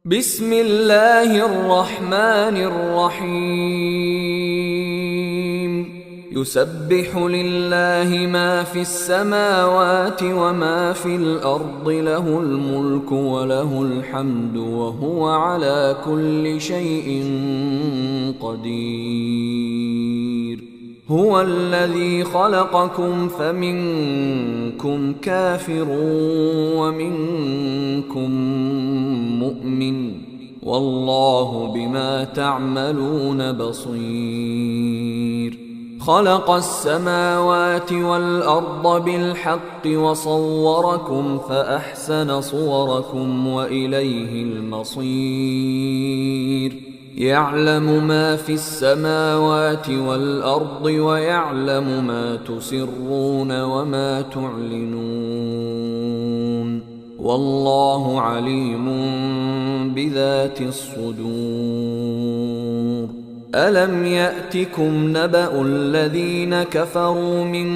بسم الله الرحمن الرحيم يسبح لله ما في السماوات وما في الأرض له الملك وله الحمد وهو على كل شيء قدير هو الذي خلقكم فمنكم كافر ومنكم مؤمن والله بما تعملون بصير خلق السماوات والأرض بالحق وصوركم فأحسن صوركم وإليه المصير يعلم ما في السماوات والأرض ويعلم ما تسرون وما تعلنون والله عليم بذات الصدور ألم يأتكم نبأ الذين كفروا من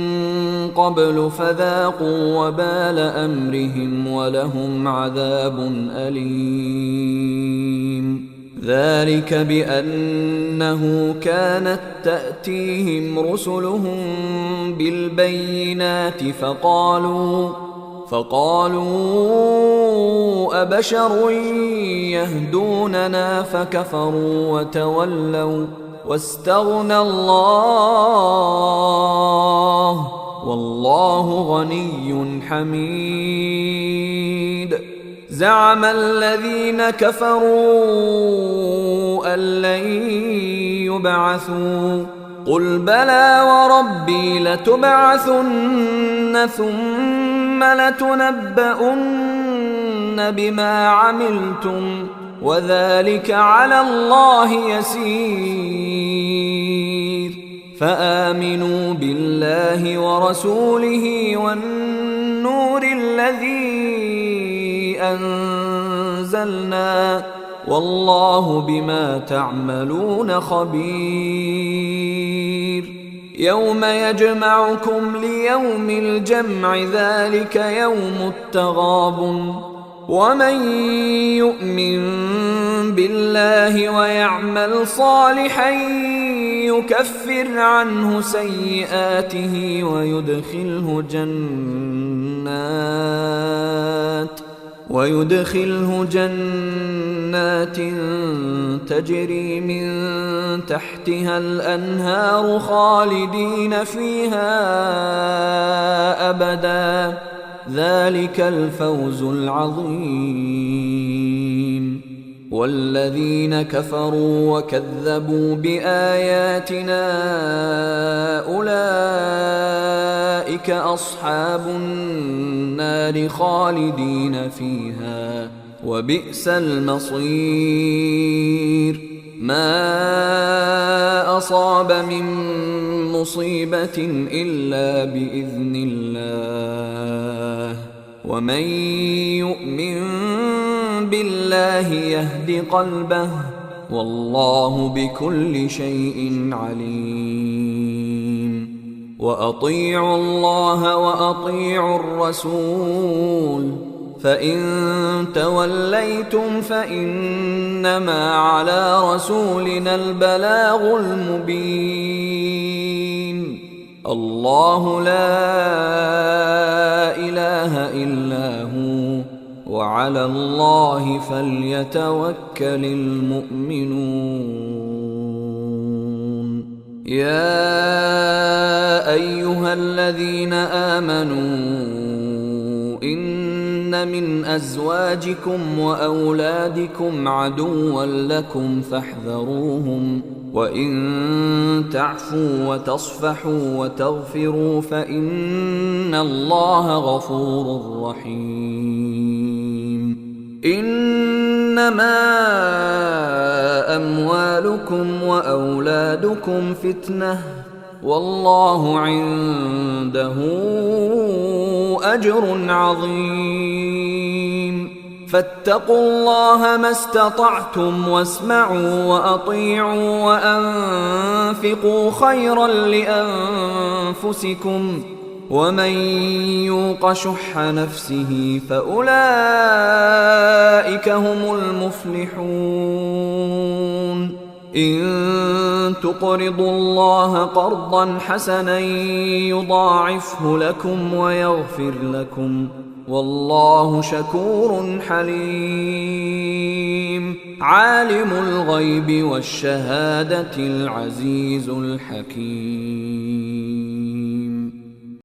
قبل فذاقوا وبال أمرهم ولهم عذاب أليم ذلك بأنه كانت تأتيهم رسلهم بالبينات فقالوا أبشر يهدوننا فكفروا وتولوا واستغنى الله والله غني حميد زعم الذين كفروا أن لن يبعثوا قل بلى وربي لتبعثن ثم لتنبؤن بما عملتم وذلك على الله يسير فآمنوا بالله ورسوله والنور الذي أنزلنا والله بما تعملون خبير يوم يجمعكم ليوم الجمع ذلك يوم التغابن ومن يؤمن بالله ويعمل صالحا يكفر عنه سيئاته ويدخله جنات تجري من تحتها الأنهار خالدين فيها أبدا ذلك الفوز العظيم والذين كفروا وكذبوا بآياتنا أولئك أصحاب النار خالدين فيها وبئس المصير ما أصاب من مصيبة إلا بإذن الله ومن يؤمن بالله يهد قلبه والله بكل شيء عليم وأطيعوا الله وأطيعوا الرسول فإن توليتم فإنما على رسولنا البلاغ المبين الله لا إله إلا هو وعلى الله فليتوكل المؤمنون يا أيها الذين آمنوا إن من أزواجكم وأولادكم عدوا لكم فاحذروهم وإن تعفوا وتصفحوا وتغفروا فإن الله غفور رحيم إنما أموالكم وأولادكم فتنة والله عنده أجر عظيم فاتقوا الله ما استطعتم واسمعوا وأطيعوا وأنفقوا خيرا لأنفسكم ومن يوق شح نفسه فأولئك هم المفلحون إن تقرضوا الله قرضا حسنا يضاعفه لكم ويغفر لكم والله شكور حليم عالم الغيب والشهادة العزيز الحكيم